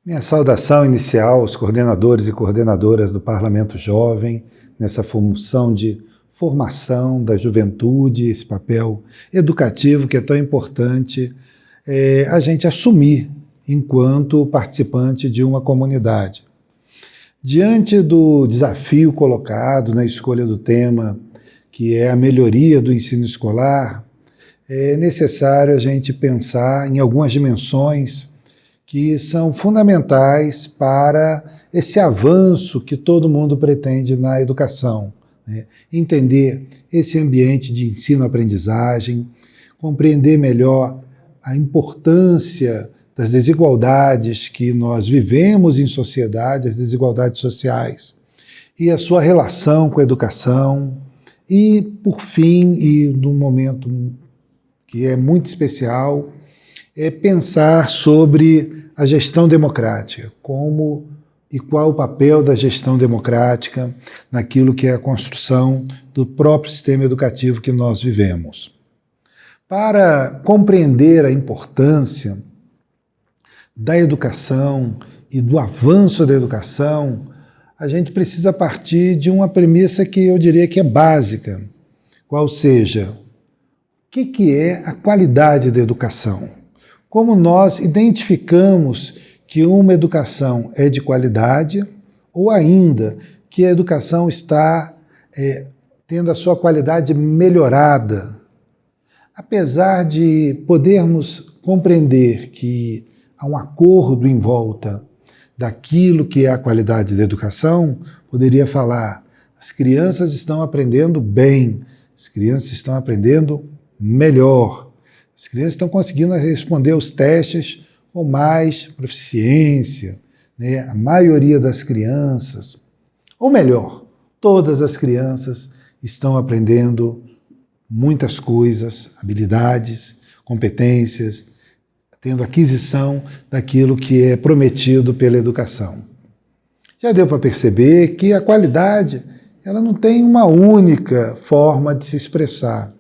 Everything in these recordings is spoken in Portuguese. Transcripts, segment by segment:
Minha saudação inicial aos coordenadores e coordenadoras do Parlamento Jovem, nessa função de formação da juventude, esse papel educativo que é tão importante a gente assumir enquanto participante de uma comunidade. Diante do desafio colocado na escolha do tema, que é a melhoria do ensino escolar, é necessário a gente pensar em algumas dimensões que são fundamentais para esse avanço que todo mundo pretende na educação, né? Entender esse ambiente de ensino-aprendizagem, compreender melhor a importância das desigualdades que nós vivemos em sociedade, as desigualdades sociais, e a sua relação com a educação, e, por fim, e num momento que é muito especial, é pensar sobre a gestão democrática, como e qual o papel da gestão democrática naquilo que é a construção do próprio sistema educativo que nós vivemos. Para compreender a importância da educação e do avanço da educação, a gente precisa partir de uma premissa que eu diria que é básica, qual seja, o que é a qualidade da educação? Como nós identificamos que uma educação é de qualidade ou ainda que a educação está tendo a sua qualidade melhorada. Apesar de podermos compreender que há um acordo em volta daquilo que é a qualidade da educação, poderia falar, as crianças estão aprendendo bem, as crianças estão aprendendo melhor. As crianças estão conseguindo responder os testes com mais proficiência, né? A maioria das crianças, ou melhor, todas as crianças estão aprendendo muitas coisas, habilidades, competências, tendo aquisição daquilo que é prometido pela educação. Já deu para perceber que a qualidade ela não tem uma única forma de se expressar.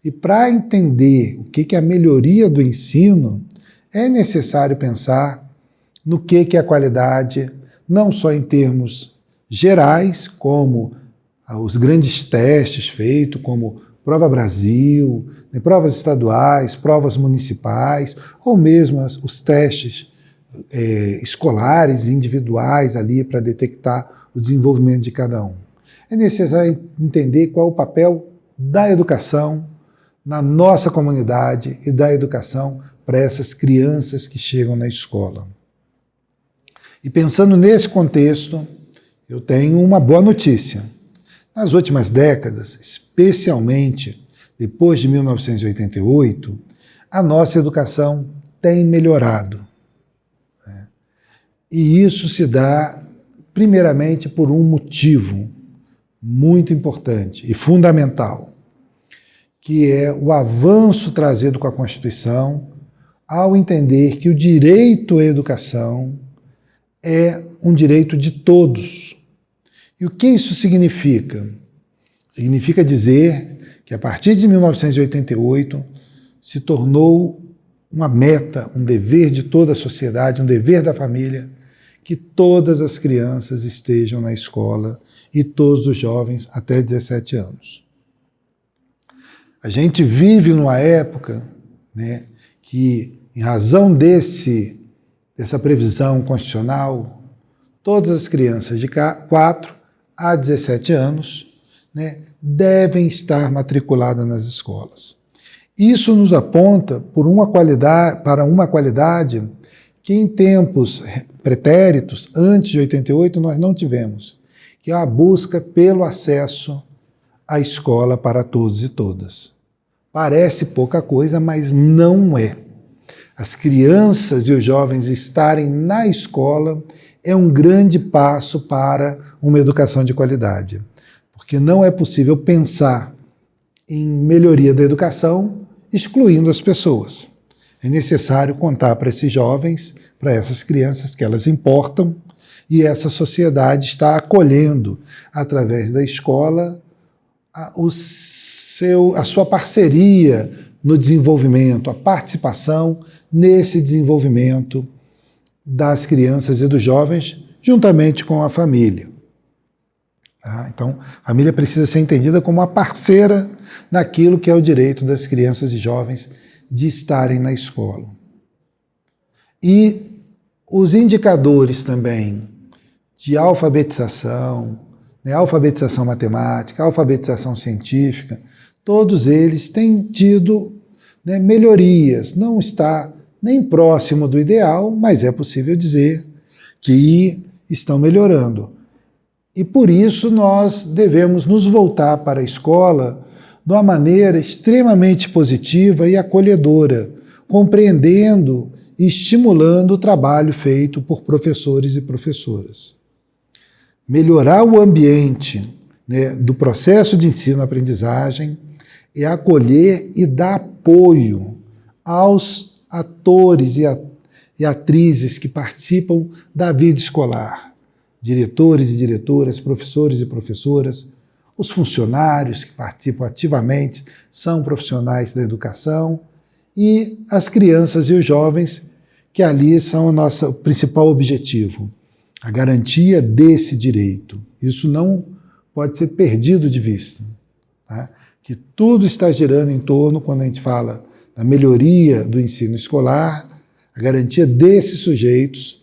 E para entender o que é a melhoria do ensino, é necessário pensar no que é a qualidade, não só em termos gerais, como os grandes testes feitos, como Prova Brasil, provas estaduais, provas municipais, ou mesmo os testes escolares, individuais, ali para detectar o desenvolvimento de cada um. É necessário entender qual é o papel da educação na nossa comunidade e da educação para essas crianças que chegam na escola. E pensando nesse contexto, eu tenho uma boa notícia. Nas últimas décadas, especialmente depois de 1988, a nossa educação tem melhorado. E isso se dá, primeiramente, por um motivo muito importante e fundamental, que é o avanço trazido com a Constituição ao entender que o direito à educação é um direito de todos. E o que isso significa? Significa dizer que a partir de 1988 se tornou uma meta, um dever de toda a sociedade, um dever da família, que todas as crianças estejam na escola e todos os jovens até 17 anos. A gente vive numa época, né, que, em razão dessa previsão constitucional, todas as crianças de 4 a 17 anos, né, devem estar matriculadas nas escolas. Isso nos aponta para uma qualidade que em tempos pretéritos, antes de 88, nós não tivemos, que é a busca pelo acesso à escola para todos e todas. Parece pouca coisa, mas não é. As crianças e os jovens estarem na escola é um grande passo para uma educação de qualidade, porque não é possível pensar em melhoria da educação excluindo as pessoas. É necessário contar para esses jovens, para essas crianças, que elas importam, e essa sociedade está acolhendo, através da escola, a sua parceria no desenvolvimento, a participação nesse desenvolvimento das crianças e dos jovens, juntamente com a família. Então, a família precisa ser entendida como uma parceira naquilo que é o direito das crianças e jovens de estarem na escola. E os indicadores também de alfabetização, né, alfabetização matemática, alfabetização científica, todos eles têm tido, né, melhorias. Não está nem próximo do ideal, mas é possível dizer que estão melhorando. E por isso nós devemos nos voltar para a escola de uma maneira extremamente positiva e acolhedora, compreendendo e estimulando o trabalho feito por professores e professoras. Melhorar o ambiente, né, do processo de ensino-aprendizagem é acolher e dar apoio aos atores e atrizes que participam da vida escolar, diretores e diretoras, professores e professoras, os funcionários que participam ativamente, são profissionais da educação, e as crianças e os jovens, que ali são o nosso principal objetivo, a garantia desse direito. Isso não pode ser perdido de vista, tá? Que tudo está girando em torno, quando a gente fala da melhoria do ensino escolar, a garantia desses sujeitos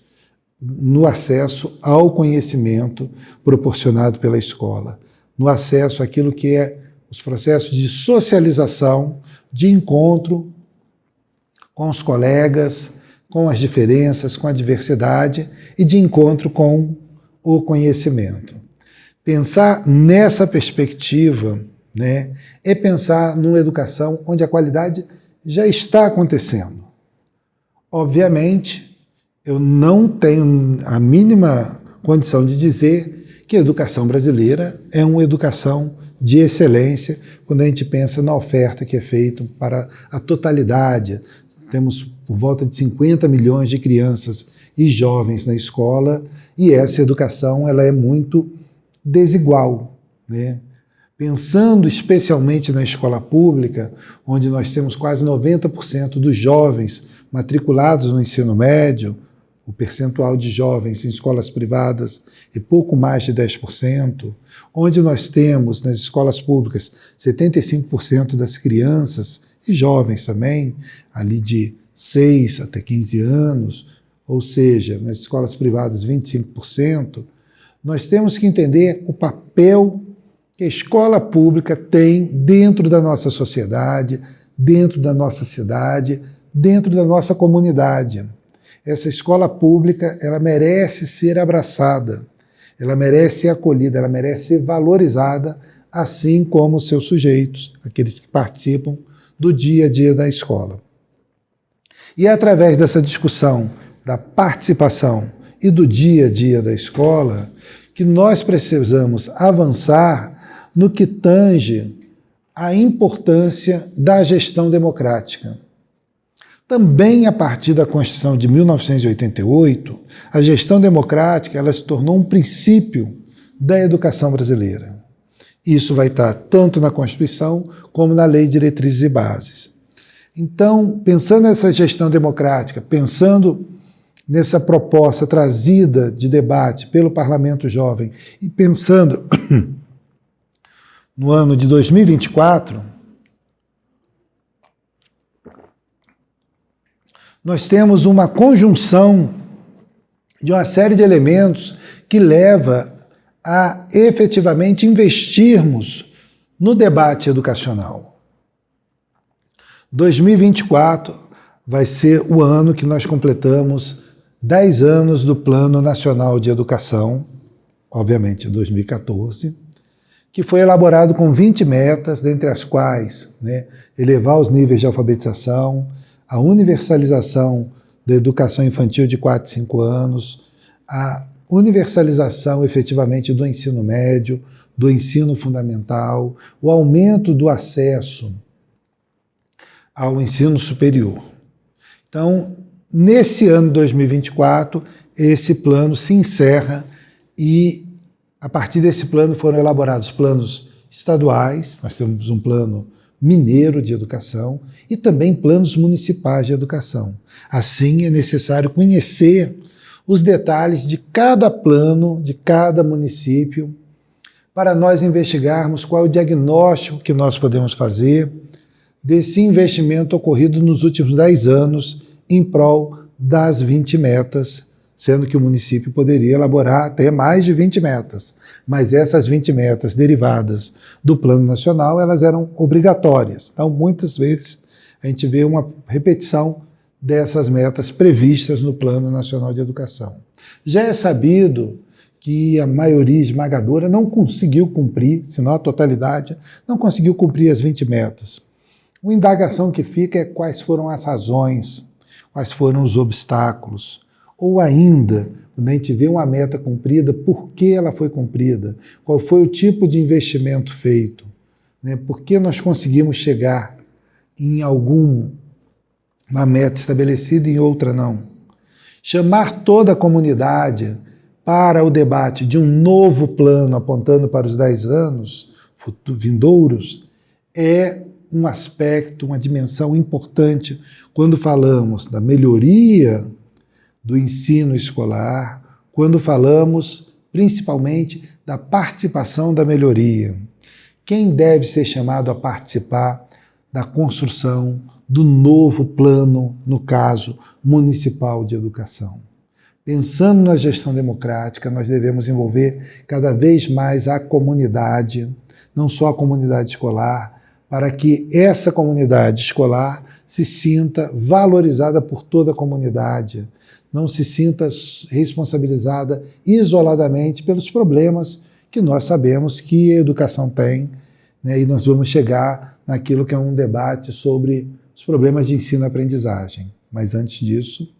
no acesso ao conhecimento proporcionado pela escola, no acesso àquilo que é os processos de socialização, de encontro com os colegas, com as diferenças, com a diversidade e de encontro com o conhecimento. Pensar nessa perspectiva, né, é pensar numa educação onde a qualidade já está acontecendo. Obviamente, eu não tenho a mínima condição de dizer que a educação brasileira é uma educação de excelência quando a gente pensa na oferta que é feita para a totalidade. Temos por volta de 50 milhões de crianças e jovens na escola, e essa educação ela é muito desigual, né? Pensando especialmente na escola pública, onde nós temos quase 90% dos jovens matriculados no ensino médio, o percentual de jovens em escolas privadas é pouco mais de 10%, onde nós temos nas escolas públicas 75% das crianças e jovens também, ali de 6 até 15 anos, ou seja, nas escolas privadas 25%, nós temos que entender o papel que a escola pública tem dentro da nossa sociedade, dentro da nossa cidade, dentro da nossa comunidade. Essa escola pública, ela merece ser abraçada, ela merece ser acolhida, ela merece ser valorizada, assim como os seus sujeitos, aqueles que participam do dia a dia da escola. E é através dessa discussão da participação e do dia a dia da escola que nós precisamos avançar no que tange a importância da gestão democrática. Também a partir da Constituição de 1988, a gestão democrática ela se tornou um princípio da educação brasileira. Isso vai estar tanto na Constituição como na Lei de Diretrizes e Bases. Então, pensando nessa gestão democrática, pensando nessa proposta trazida de debate pelo Parlamento Jovem e pensando no ano de 2024, nós temos uma conjunção de uma série de elementos que leva a efetivamente investirmos no debate educacional. 2024 vai ser o ano que nós completamos 10 anos do Plano Nacional de Educação, obviamente 2014, que foi elaborado com 20 metas, dentre as quais, né, elevar os níveis de alfabetização, a universalização da educação infantil de 4 a 5 anos, a universalização efetivamente do ensino médio, do ensino fundamental, o aumento do acesso ao ensino superior. Então, nesse ano de 2024, esse plano se encerra e, a partir desse plano, foram elaborados planos estaduais, nós temos um plano mineiro de educação e também planos municipais de educação. Assim, é necessário conhecer os detalhes de cada plano, de cada município, para nós investigarmos qual é o diagnóstico que nós podemos fazer desse investimento ocorrido nos últimos 10 anos em prol das 20 metas, sendo que o município poderia elaborar até mais de 20 metas, mas essas 20 metas derivadas do Plano Nacional, elas eram obrigatórias. Então, muitas vezes, a gente vê uma repetição dessas metas previstas no Plano Nacional de Educação. Já é sabido que a maioria esmagadora não conseguiu cumprir, se não a totalidade, não conseguiu cumprir as 20 metas. Uma indagação que fica é quais foram as razões, quais foram os obstáculos, ou ainda, quando a gente vê uma meta cumprida, por que ela foi cumprida? Qual foi o tipo de investimento feito? Por que nós conseguimos chegar em alguma meta estabelecida e em outra não? Chamar toda a comunidade para o debate de um novo plano apontando para os 10 anos vindouros é um aspecto, uma dimensão importante quando falamos da melhoria do ensino escolar, quando falamos principalmente da participação da melhoria. Quem deve ser chamado a participar da construção do novo plano, no caso, municipal de educação? Pensando na gestão democrática, nós devemos envolver cada vez mais a comunidade, não só a comunidade escolar, para que essa comunidade escolar se sinta valorizada por toda a comunidade, não se sinta responsabilizada isoladamente pelos problemas que nós sabemos que a educação tem, né, e nós vamos chegar naquilo que é um debate sobre os problemas de ensino-aprendizagem. Mas antes disso,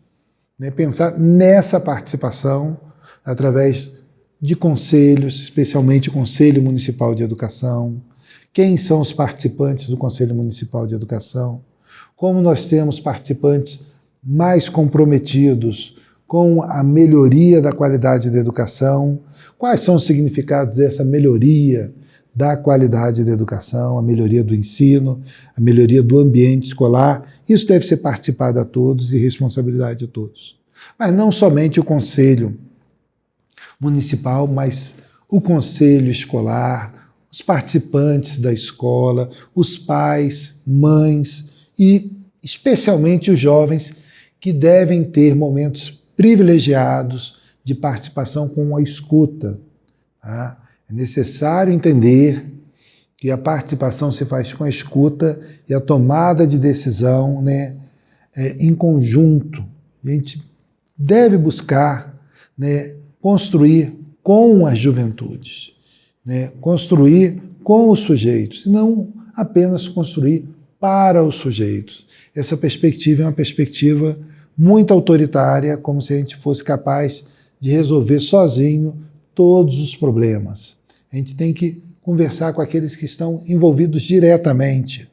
pensar nessa participação através de conselhos, especialmente o Conselho Municipal de Educação. Quem são os participantes do Conselho Municipal de Educação? Como nós temos participantes mais comprometidos com a melhoria da qualidade da educação? Quais são os significados dessa melhoria da qualidade da educação, a melhoria do ensino, a melhoria do ambiente escolar? Isso deve ser participado a todos e responsabilidade de todos. Mas não somente o Conselho Municipal, mas o Conselho Escolar, os participantes da escola, os pais, mães e especialmente os jovens que devem ter momentos privilegiados de participação com a escuta. Tá? É necessário entender que a participação se faz com a escuta e a tomada de decisão, né, em conjunto. A gente deve buscar, né, construir com as juventudes, né, construir com os sujeitos, e não apenas construir para os sujeitos. Essa perspectiva é uma perspectiva muito autoritária, como se a gente fosse capaz de resolver sozinho todos os problemas. A gente tem que conversar com aqueles que estão envolvidos diretamente.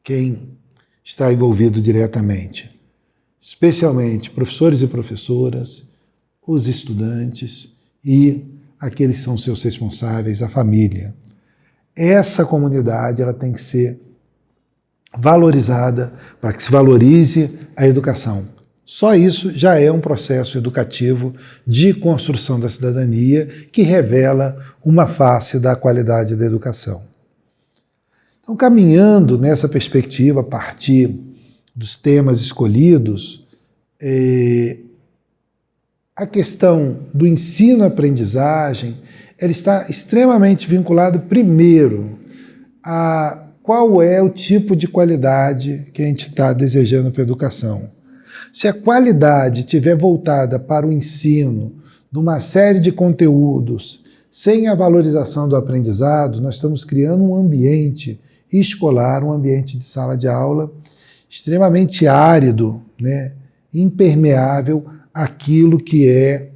Quem está envolvido diretamente? Especialmente professores e professoras, os estudantes e aqueles que são seus responsáveis, a família. Essa comunidade ela tem que ser valorizada para que se valorize a educação. Só isso já é um processo educativo de construção da cidadania que revela uma face da qualidade da educação. Então, caminhando nessa perspectiva, a partir dos temas escolhidos, a questão do ensino-aprendizagem ela está extremamente vinculada, primeiro, a qual é o tipo de qualidade que a gente está desejando para a educação. Se a qualidade estiver voltada para o ensino de uma série de conteúdos sem a valorização do aprendizado, nós estamos criando um ambiente escolar, um ambiente de sala de aula extremamente árido, né, impermeável àquilo que é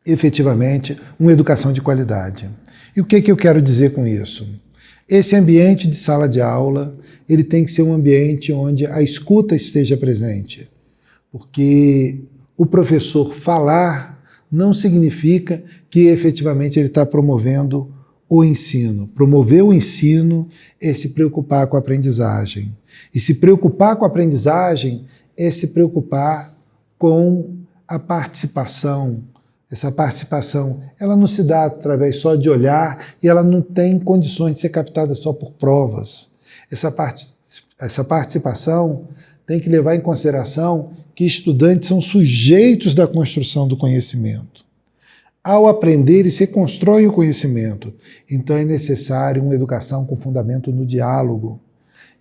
efetivamente uma educação de qualidade. E o que eu quero dizer com isso? Esse ambiente de sala de aula, ele tem que ser um ambiente onde a escuta esteja presente, porque o professor falar não significa que efetivamente ele está promovendo o ensino. Promover o ensino é se preocupar com a aprendizagem. E se preocupar com a aprendizagem é se preocupar com a participação. Essa participação, ela não se dá através só de olhar e ela não tem condições de ser captada só por provas. Essa participação tem que levar em consideração que estudantes são sujeitos da construção do conhecimento. Ao aprender, se reconstrói o conhecimento. Então é necessário uma educação com fundamento no diálogo.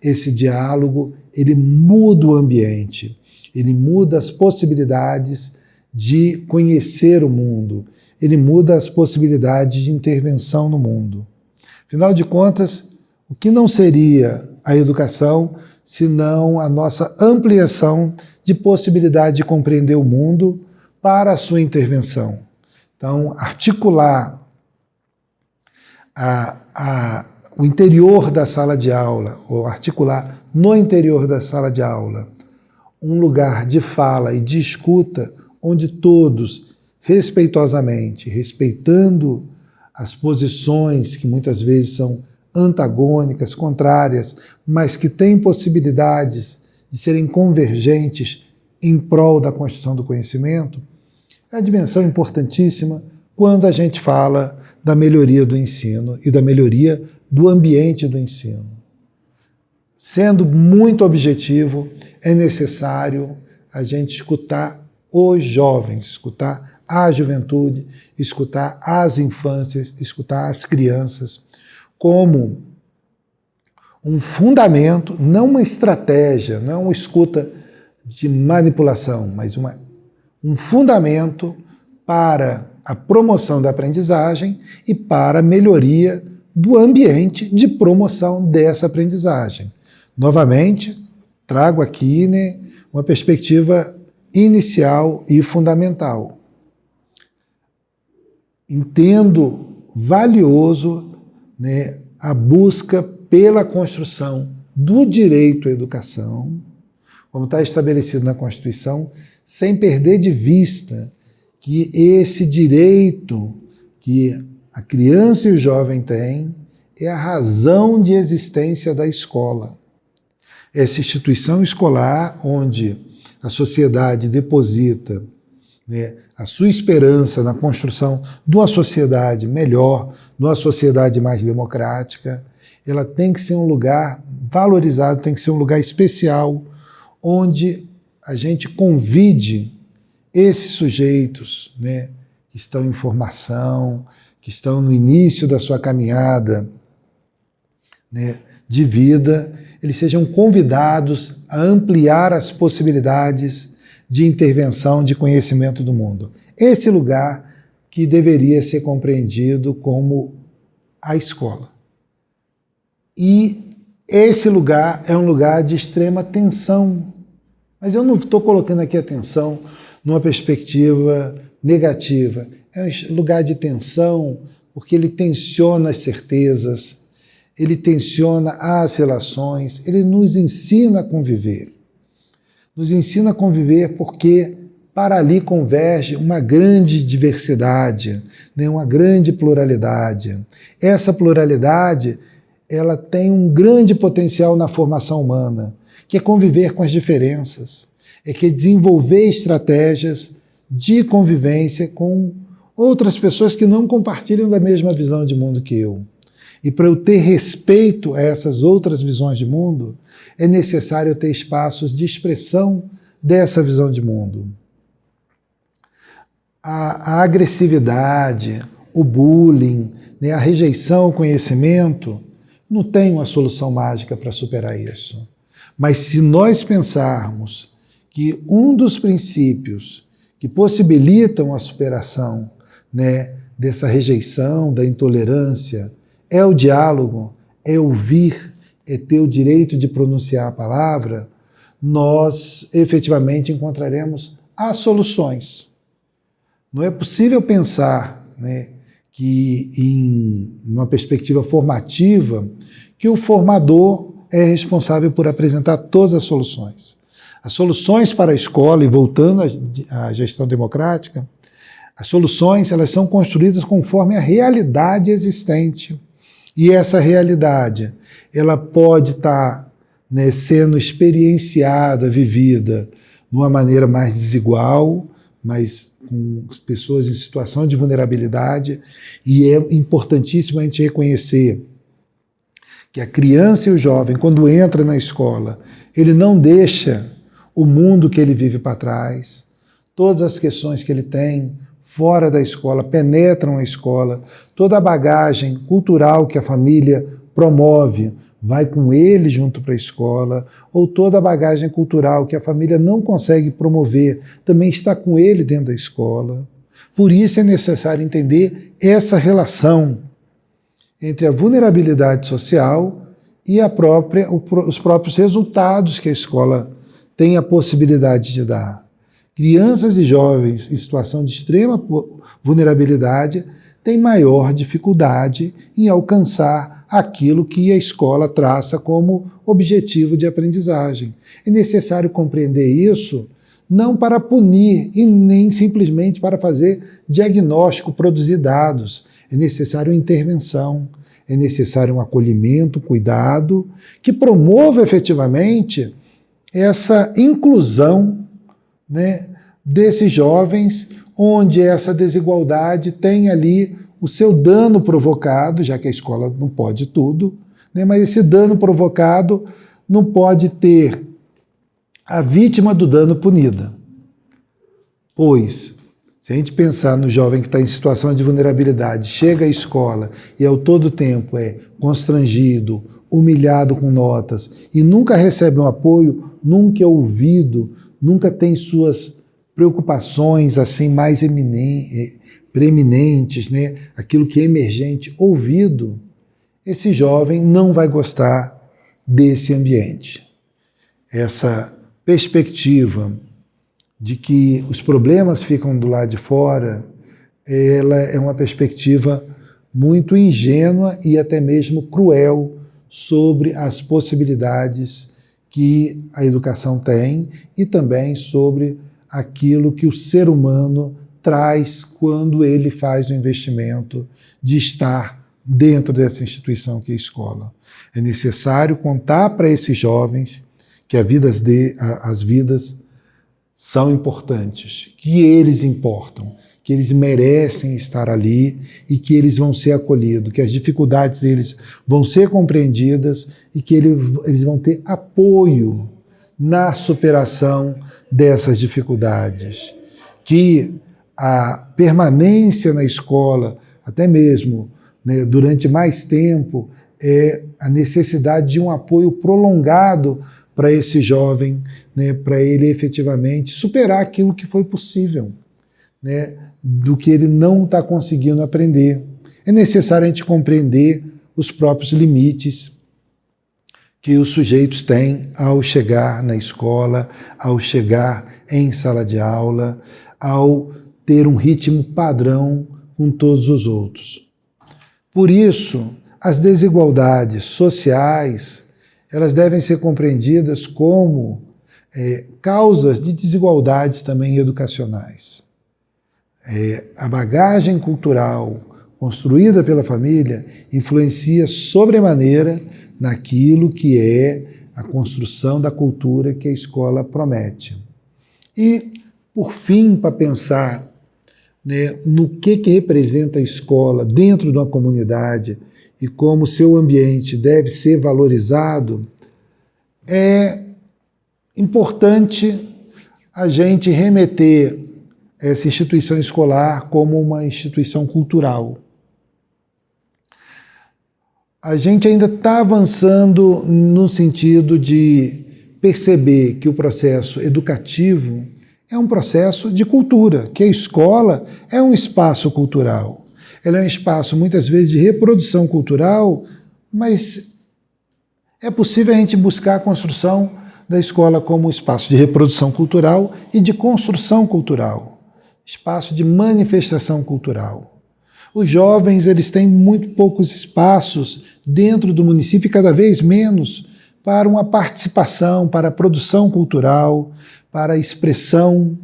Esse diálogo, ele muda o ambiente, ele muda as possibilidades de conhecer o mundo, ele muda as possibilidades de intervenção no mundo. Afinal de contas, o que não seria a educação senão a nossa ampliação de possibilidade de compreender o mundo para a sua intervenção? Então, articular o interior da sala de aula, ou articular no interior da sala de aula, um lugar de fala e de escuta, onde todos, respeitosamente, respeitando as posições que muitas vezes são antagônicas, contrárias, mas que têm possibilidades de serem convergentes em prol da construção do conhecimento, é uma dimensão importantíssima quando a gente fala da melhoria do ensino e da melhoria do ambiente do ensino. Sendo muito objetivo, é necessário a gente escutar os jovens, escutar a juventude, escutar as infâncias, escutar as crianças, como um fundamento, não uma estratégia, não é uma escuta de manipulação, mas um fundamento para a promoção da aprendizagem e para a melhoria do ambiente de promoção dessa aprendizagem. Novamente, trago aqui uma perspectiva inicial e fundamental. Entendo valioso a busca pela construção do direito à educação, como está estabelecido na Constituição, sem perder de vista que esse direito que a criança e o jovem têm é a razão de existência da escola. Essa instituição escolar onde a sociedade deposita a sua esperança na construção de uma sociedade melhor, de uma sociedade mais democrática, ela tem que ser um lugar valorizado, tem que ser um lugar especial, onde a gente convide esses sujeitos que estão em formação, que estão no início da sua caminhada de vida, eles sejam convidados a ampliar as possibilidades de intervenção, de conhecimento do mundo. Esse lugar que deveria ser compreendido como a escola. E esse lugar é um lugar de extrema tensão. Mas eu não estou colocando aqui a tensão numa perspectiva negativa. É um lugar de tensão porque ele tensiona as certezas, ele tensiona as relações, ele nos ensina a conviver. Nos ensina a conviver porque para ali converge uma grande diversidade, uma grande pluralidade. Essa pluralidade, ela tem um grande potencial na formação humana, que é conviver com as diferenças, é que é desenvolver estratégias de convivência com outras pessoas que não compartilham da mesma visão de mundo que eu. E para eu ter respeito a essas outras visões de mundo, é necessário ter espaços de expressão dessa visão de mundo. A agressividade, o bullying, a rejeição ao conhecimento, não tem uma solução mágica para superar isso. Mas se nós pensarmos que um dos princípios que possibilitam a superação dessa rejeição, da intolerância, é o diálogo, é ouvir, é ter o direito de pronunciar a palavra, nós efetivamente encontraremos as soluções. Não é possível pensar que, em uma perspectiva formativa, que o formador é responsável por apresentar todas as soluções. As soluções para a escola, e voltando à gestão democrática, as soluções elas são construídas conforme a realidade existente. E essa realidade ela pode estar sendo experienciada, vivida de uma maneira mais desigual, mas com pessoas em situação de vulnerabilidade, e é importantíssimo a gente reconhecer que a criança e o jovem, quando entra na escola, ele não deixa o mundo que ele vive para trás, todas as questões que ele tem fora da escola penetram a escola, toda a bagagem cultural que a família promove vai com ele junto para a escola, ou toda a bagagem cultural que a família não consegue promover também está com ele dentro da escola. Por isso é necessário entender essa relação entre a vulnerabilidade social e os próprios resultados que a escola tem a possibilidade de dar. Crianças e jovens em situação de extrema vulnerabilidade têm maior dificuldade em alcançar aquilo que a escola traça como objetivo de aprendizagem. É necessário compreender isso não para punir e nem simplesmente para fazer diagnóstico, produzir dados. É necessário intervenção, é necessário um acolhimento, cuidado, que promova efetivamente essa inclusão, né, desses jovens, onde essa desigualdade tem ali o seu dano provocado, já que a escola não pode tudo, né, mas esse dano provocado não pode ter a vítima do dano punida. Pois, se a gente pensar no jovem que está em situação de vulnerabilidade, chega à escola e ao todo tempo é constrangido, humilhado com notas e nunca recebe um apoio, nunca é ouvido, nunca tem suas preocupações assim mais preeminentes, né? Aquilo que é emergente, ouvido, esse jovem não vai gostar desse ambiente. Essa perspectiva de que os problemas ficam do lado de fora, ela é uma perspectiva muito ingênua e até mesmo cruel sobre as possibilidades que a educação tem e também sobre aquilo que o ser humano traz quando ele faz o investimento de estar dentro dessa instituição que é a escola. É necessário contar para esses jovens que as vidas são importantes, que eles importam, que eles merecem estar ali e que eles vão ser acolhidos, que as dificuldades deles vão ser compreendidas e que eles vão ter apoio na superação dessas dificuldades. Que a permanência na escola, até mesmo, né, durante mais tempo, é a necessidade de um apoio prolongado para esse jovem, né, para ele efetivamente superar aquilo que foi possível, né, do que ele não está conseguindo aprender. É necessário a gente compreender os próprios limites que os sujeitos têm ao chegar na escola, ao chegar em sala de aula, ao ter um ritmo padrão com todos os outros. Por isso, as desigualdades sociais, elas devem ser compreendidas como causas de desigualdades também educacionais. A bagagem cultural construída pela família influencia sobremaneira naquilo que é a construção da cultura que a escola promete. E, por fim, para pensar, né, no que representa a escola dentro de uma comunidade e como seu ambiente deve ser valorizado, é importante a gente remeter essa instituição escolar como uma instituição cultural. A gente ainda está avançando no sentido de perceber que o processo educativo é um processo de cultura, que a escola é um espaço cultural. Ela é um espaço, muitas vezes, de reprodução cultural, mas é possível a gente buscar a construção da escola como espaço de reprodução cultural e de construção cultural, espaço de manifestação cultural. Os jovens, eles têm muito poucos espaços dentro do município e cada vez menos para uma participação, para a produção cultural, para a expressão,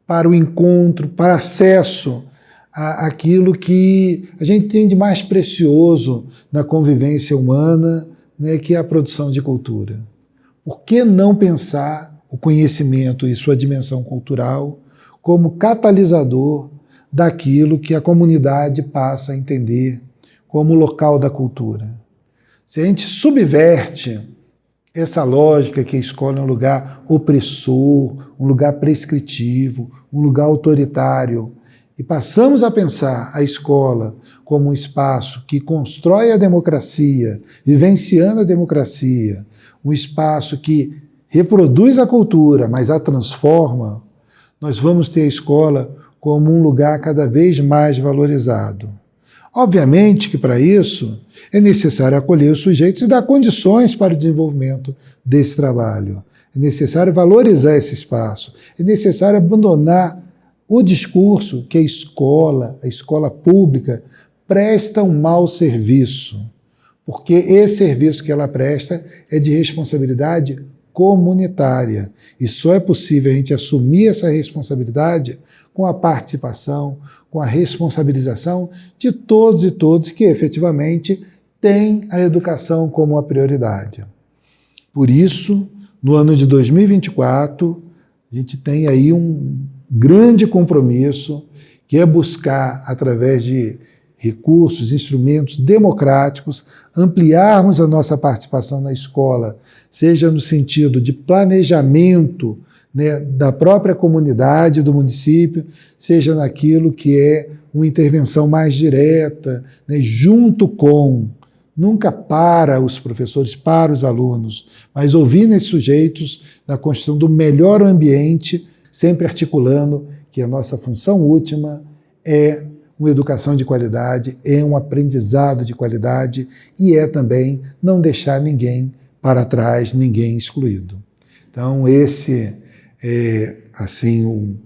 para o encontro, para acesso àquilo que a gente tem de mais precioso na convivência humana, né, que é a produção de cultura. Por que não pensar o conhecimento e sua dimensão cultural como catalisador daquilo que a comunidade passa a entender como local da cultura. Se a gente subverte essa lógica que a escola é um lugar opressor, um lugar prescritivo, um lugar autoritário, e passamos a pensar a escola como um espaço que constrói a democracia, vivenciando a democracia, um espaço que reproduz a cultura, mas a transforma, nós vamos ter a escola como um lugar cada vez mais valorizado. Obviamente que para isso é necessário acolher os sujeitos e dar condições para o desenvolvimento desse trabalho. É necessário valorizar esse espaço. É necessário abandonar o discurso que a escola pública, presta um mau serviço, porque esse serviço que ela presta é de responsabilidade comunitária. E só é possível a gente assumir essa responsabilidade com a participação, com a responsabilização de todos e todas que efetivamente têm a educação como a prioridade. Por isso, no ano de 2024, a gente tem aí um grande compromisso, que é buscar, através de recursos, instrumentos democráticos, ampliarmos a nossa participação na escola, seja no sentido de planejamento, né, da própria comunidade, do município, seja naquilo que é uma intervenção mais direta, né, junto com, nunca para os professores, para os alunos, mas ouvindo esses sujeitos na construção do melhor ambiente, sempre articulando que a nossa função última é uma educação de qualidade, é um aprendizado de qualidade e é também não deixar ninguém para trás, ninguém excluído. Então, esse é, assim, o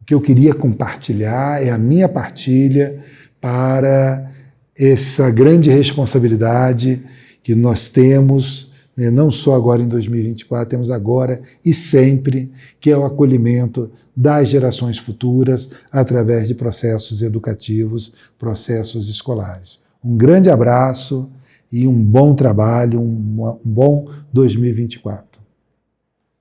que eu queria compartilhar, é a minha partilha para essa grande responsabilidade que nós temos, né, não só agora em 2024, temos agora e sempre, que é o acolhimento das gerações futuras através de processos educativos, processos escolares. Um grande abraço e um bom trabalho, um bom 2024.